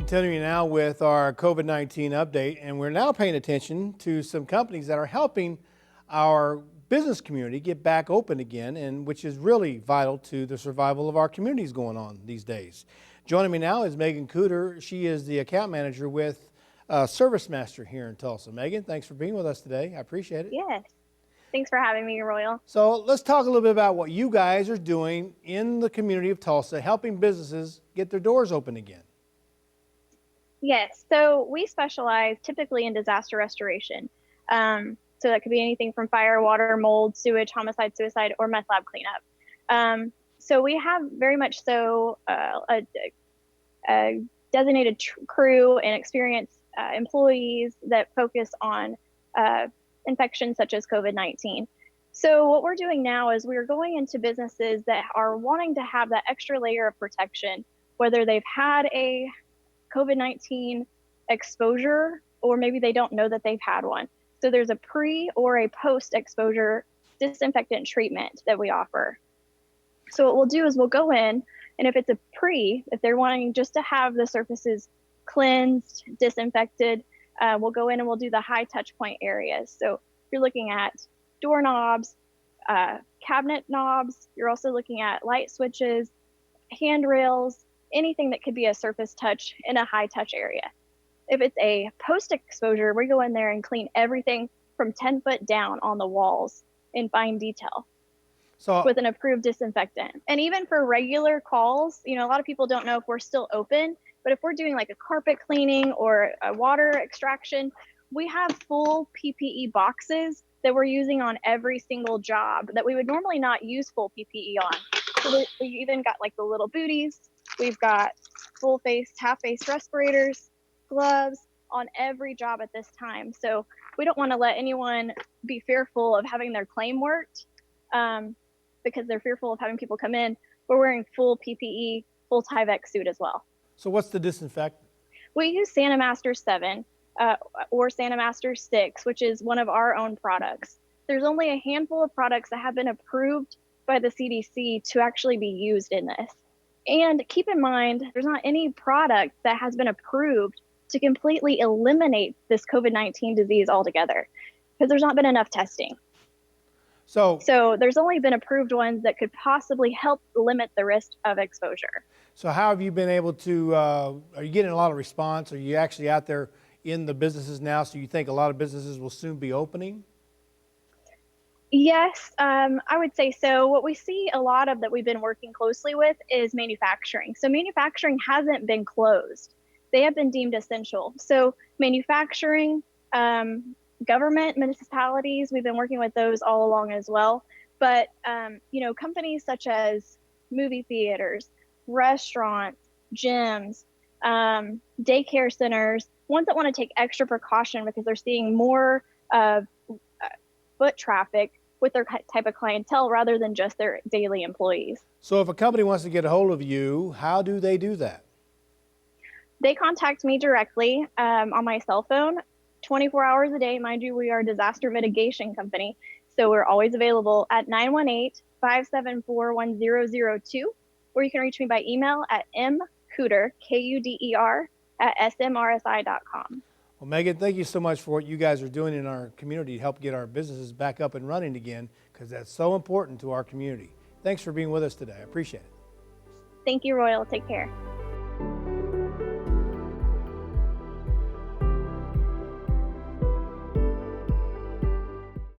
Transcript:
Continuing now with our COVID-19 update, and we're now paying attention to some companies that are helping our business community get back open again, and which is really vital to the survival of our communities going on these days. Joining me now is Magen Kuder. She is the account manager with Servicemaster here in Tulsa. Megan, thanks for being with us today. I appreciate it. Yes. Thanks for having me, Royal. So let's talk a little bit about what you guys are doing in the community of Tulsa, helping businesses get their doors open again. Yes, so we specialize typically in disaster restoration. So that could be anything from fire, water, mold, sewage, homicide, suicide, or meth lab cleanup. So we have very much so a designated crew and experienced employees that focus on infections such as COVID-19. So what we're doing now is we're going into businesses that are wanting to have that extra layer of protection, whether they've had a COVID-19 exposure or maybe they don't know that they've had one. So there's a pre or a post exposure disinfectant treatment that we offer. So what we'll do is we'll go in, and if it's a pre, if they're wanting just to have the surfaces cleansed, disinfected, we'll go in and we'll do the high touch point areas. So you're looking at doorknobs, cabinet knobs. You're also looking at light switches, handrails, anything that could be a surface touch in a high touch area. If it's a post exposure, we go in there and clean everything from 10 foot down on the walls in fine detail with an approved disinfectant. And even for regular calls, a lot of people don't know if we're still open, but if we're doing like a carpet cleaning or a water extraction, we have full PPE boxes that we're using on every single job that we would normally not use full PPE on. So we even got like the little booties. We've got full face, half face respirators, gloves on every job at this time. So we don't want to let anyone be fearful of having their claim worked because they're fearful of having people come in. We're wearing full PPE, full Tyvek suit as well. So what's the disinfectant? We use Servicemaster 7 or Servicemaster 6, which is one of our own products. There's only a handful of products that have been approved by the CDC to actually be used in this. And keep in mind, there's not any product that has been approved to completely eliminate this COVID-19 disease altogether because there's not been enough testing. So there's only been approved ones that could possibly help limit the risk of exposure. So how have you been able to, are you getting a lot of response? Are you actually out there in the businesses now? So you think a lot of businesses will soon be opening? Yes, I would say so. What we see a lot of that we've been working closely with is manufacturing. So manufacturing hasn't been closed. They have been deemed essential. So manufacturing, government, municipalities, we've been working with those all along as well. But, companies such as movie theaters, restaurants, gyms, daycare centers, ones that want to take extra precaution because they're seeing more foot traffic with their type of clientele rather than just their daily employees. So if a company wants to get a hold of you, how do they do that? They contact me directly on my cell phone 24 hours a day. Mind you, we are a disaster mitigation company, so we're always available at 918-574-1002, or you can reach me by email at mkuder, Kuder, at smrsi.com. Well, Megan, thank you so much for what you guys are doing in our community to help get our businesses back up and running again, because that's so important to our community. Thanks for being with us today. I appreciate it. Thank you, Royal. Take care.